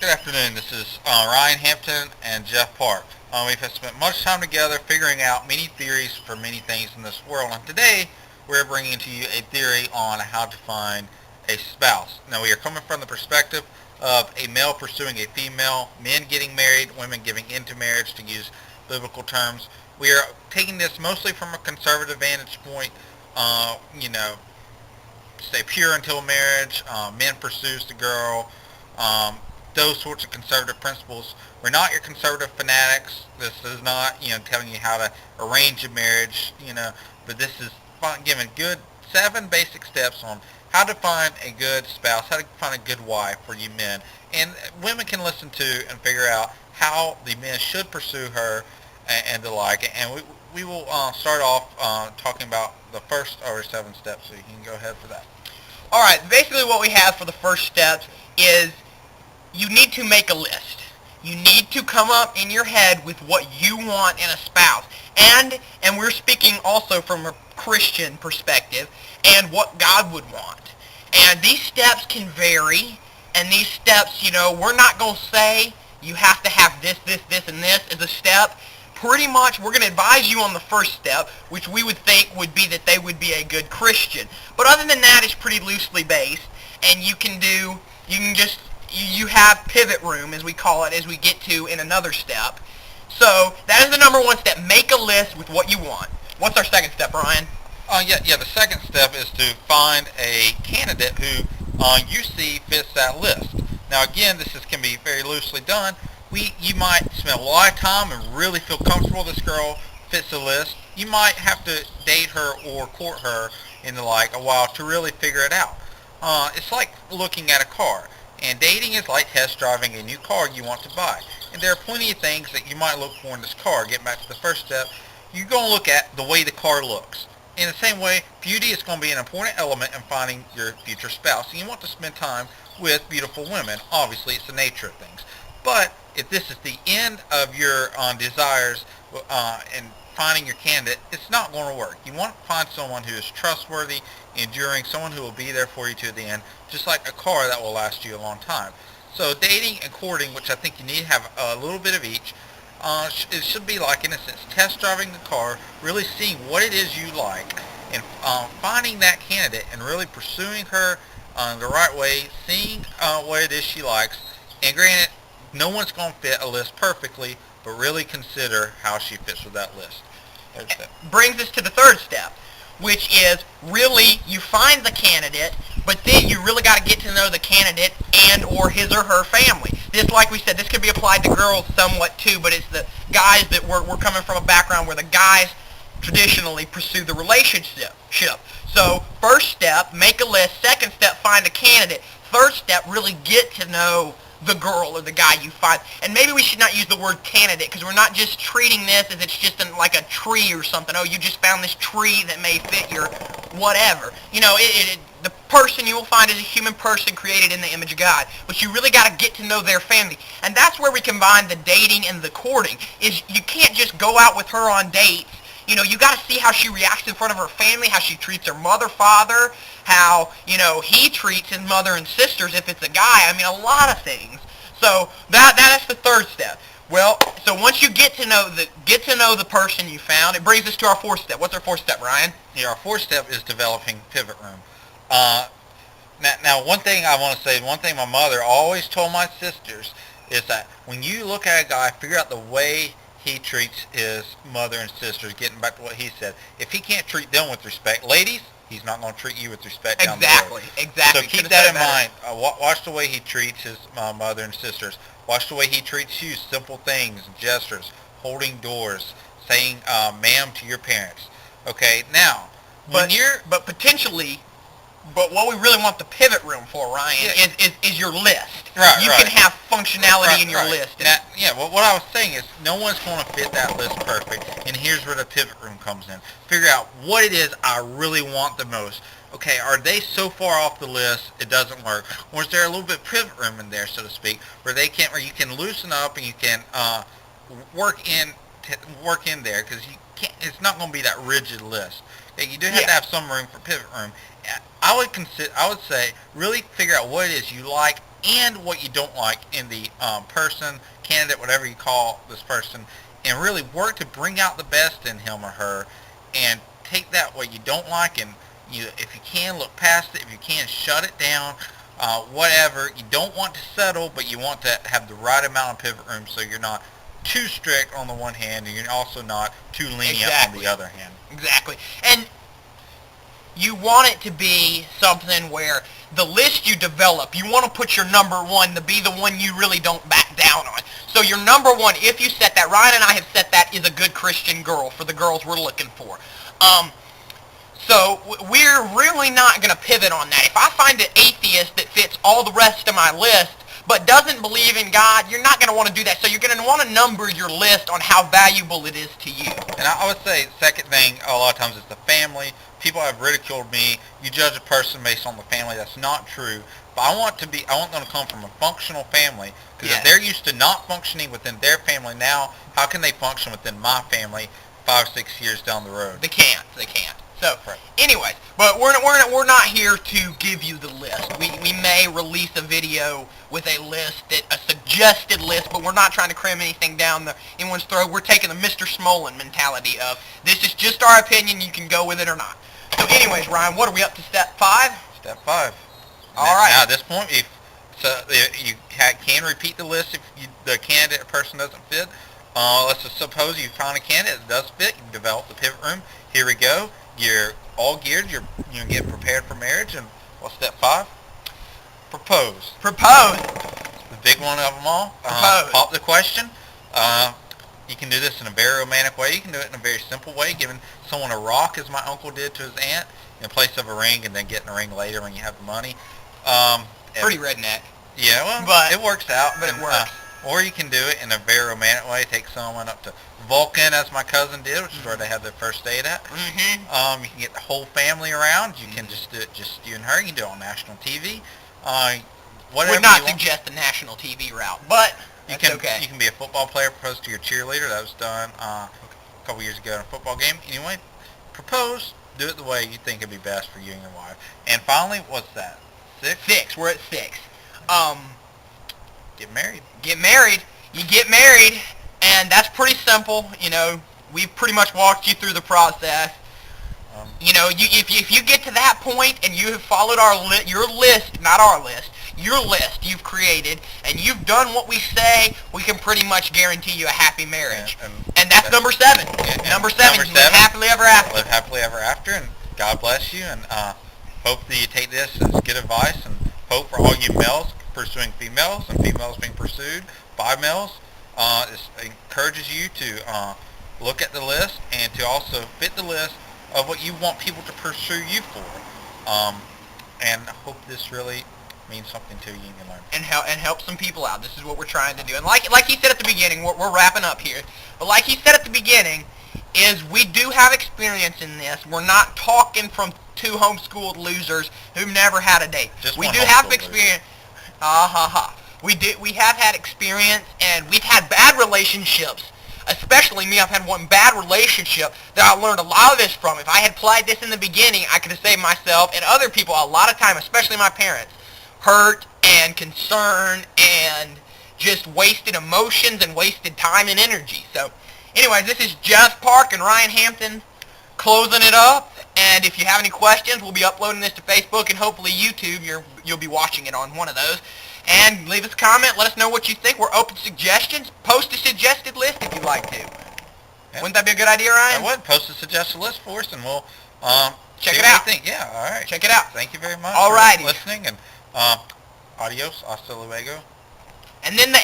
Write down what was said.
Good afternoon. This is Ryan Hampton and Jeff Park. We've spent much time together figuring out many theories for many things in this world. And today we're bringing to you a theory on how to find a spouse. Now we are coming from the perspective of a male pursuing a female, men getting married, women giving into marriage, to use biblical terms. We are taking this mostly from a conservative vantage point. Stay pure until marriage. Men pursues the girl. Those sorts of conservative principles. We're not your conservative fanatics. This is not, telling you how to arrange a marriage, but this is giving good 7 basic steps on how to find a good spouse, how to find a good wife for you men. And women can listen to and figure out how the men should pursue her and the like. And we will start off talking about the first of our 7 steps, so you can go ahead for that. All right, basically what we have for the first steps is you need to make a list. You need to come up in your head with what you want in a spouse. And we're speaking also from a Christian perspective and what God would want. And these steps can vary. And these steps, we're not going to say you have to have this, and this as a step. Pretty much we're going to advise you on the first step, which we would think would be that they would be a good Christian. But other than that, it's pretty loosely based. And you have pivot room, as we call it, as we get to in another step. So that is the number 1 step. Make a list with what you want. What's our second step, Ryan? The second step is to find a candidate who you see fits that list. Now again, can be very loosely done. You might spend a lot of time and really feel comfortable this girl fits the list. You might have to date her or court her in a while to really figure it out. It's like looking at a car. And dating is like test driving a new car you want to buy. And there are plenty of things that you might look for in this car. Getting back to the first step, you're going to look at the way the car looks. In the same way, beauty is going to be an important element in finding your future spouse. And you want to spend time with beautiful women. Obviously, it's the nature of things. But if this is the end of your desires and finding your candidate, it's not going to work. You want to find someone who is trustworthy, enduring, someone who will be there for you to the end, just like a car that will last you a long time. So dating and courting, which I think you need to have a little bit of each, it should be like, in a sense, test driving the car, really seeing what it is you like, and finding that candidate and really pursuing her the right way, seeing what it is she likes. And granted, no one's going to fit a list perfectly, but really consider how she fits with that list. Brings us to the third step, which is really you find the candidate, but then you really got to get to know the candidate and or his or her family. This, like we said, this could be applied to girls somewhat too, but it's the guys that we're coming from a background where the guys traditionally pursue the relationship. So first step, make a list. Second step, find a candidate. Third step, really get to know the girl or the guy you find. And maybe we should not use the word candidate, because we're not just treating this as it's just like a tree or something. Oh, you just found this tree that may fit your whatever. The person you will find is a human person created in the image of God. But you really got to get to know their family. And that's where we combine the dating and the courting. Is you can't just go out with her on dates. You got to see how she reacts in front of her family, how she treats her mother, father, how, he treats his mother and sisters if it's a guy. A lot of things. So that's the third step. Well, so once you get to know the person you found, it brings us to our fourth step. What's our fourth step, Ryan? Yeah, our fourth step is developing pivot room. Now, one thing I want to say, one thing my mother always told my sisters is that when you look at a guy, figure out the way he treats his mother and sisters, getting back to what he said. If he can't treat them with respect, ladies, he's not going to treat you with respect down the road. Exactly. So keep that in mind. Watch the way he treats his mother and sisters. Watch the way he treats you. Simple things, gestures, holding doors, saying ma'am to your parents. Okay, now, but potentially, but what we really want the pivot room for, Ryan, is your list. Right, you can have functionality in your list. Now, what I was saying is no one's going to fit that list perfect, and here's where the pivot room comes in. Figure out what it is I really want the most. Okay, are they so far off the list it doesn't work, or is there a little bit of pivot room in there, so to speak, where you can loosen up and you can work in there, because it's not going to be that rigid list. Okay, you do have to have some room for pivot room. I would say really figure out what it is you like and what you don't like in the person, candidate, whatever you call this person, and really work to bring out the best in him or her, and take that what you don't like, and if you can, look past it. If you can, shut it down. Whatever. You don't want to settle, but you want to have the right amount of pivot room, so you're not too strict on the one hand, and you're also not too lenient on the other hand. Exactly. And you want it to be something where the list you develop, you want to put your number one to be the one you really don't back down on. So your number one, if you set that, Ryan and I have set that, is a good Christian girl for the girls we're looking for. So we're really not going to pivot on that. If I find an atheist that fits all the rest of my list but doesn't believe in God, you're not going to want to do that. So you're going to want to number your list on how valuable it is to you. And I would say, second thing, a lot of times is the family. People have ridiculed me. You judge a person based on the family. That's not true. But I want them to come from a functional family. Because if they're used to not functioning within their family now, how can they function within my family 5 or 6 years down the road? They can't. So, anyways, but we're not here to give you the list. We may release a video with a list, a suggested list, but we're not trying to cram anything down anyone's throat. We're taking the Mr. Smolin mentality of, this is just our opinion, you can go with it or not. So anyways, Ryan, what are we up to, step 5? Step 5. All right. Now, at this point, you can repeat the list if the candidate or person doesn't fit. Let's just suppose you find a candidate that does fit. You develop the pivot room. Here we go. You're all geared. You're getting prepared for marriage. And what's step 5? Propose. Propose. The big one of them all. Propose. Pop the question. You can do this in a very romantic way. You can do it in a very simple way, giving someone a rock, as my uncle did to his aunt, in place of a ring, and then getting a ring later when you have the money. Pretty redneck. Yeah, well, but it works out. But it works. Or you can do it in a very romantic way. Take someone up to Vulcan, as my cousin did, which is where they had their first date at. Mm-hmm. You can get the whole family around. You can just do it just you and her. You can do it on national TV. Whatever. Would not suggest the national TV route, but you that's can okay. You can be a football player, propose to your cheerleader. That was done a couple years ago in a football game. Anyway, propose. Do it the way you think it'd be best for you and your wife. And finally, what's that? 6? 6. We're at 6. Get married. Get married. You get married, and that's pretty simple. We've pretty much walked you through the process. If you get to that point and you have followed your list, not our list, your list you've created, and you've done what we say, we can pretty much guarantee you a happy marriage. And that's number 7. Number 7, live happily ever after. Live happily ever after, and God bless you, and hope that you take this as good advice, and hope for all you males pursuing females and females being pursued by males. This encourages you to look at the list and to also fit the list of what you want people to pursue you for. And I hope this really means something to you and you learn. And help some people out. This is what we're trying to do. And like he said at the beginning, we're wrapping up here, but like he said at the beginning, is we do have experience in this. We're not talking from 2 homeschooled losers who've never had a date. We do have experience. We have had experience, and we've had bad relationships. Especially me, I've had one bad relationship that I learned a lot of this from. If I had applied this in the beginning, I could have saved myself and other people a lot of time, especially my parents, hurt and concern and just wasted emotions and wasted time and energy. So, anyways, this is Jeff Park and Ryan Hampton closing it up. And if you have any questions, we'll be uploading this to Facebook and hopefully YouTube. You'll be watching it on one of those. And leave us a comment. Let us know what you think. We're open to suggestions. Post a suggested list if you'd like to. Yep. Wouldn't that be a good idea, Ryan? I would. Post a suggested list for us, and we'll check it out. Yeah, all right. Check it out. Thank you very much for listening, and adios, hasta luego. And then the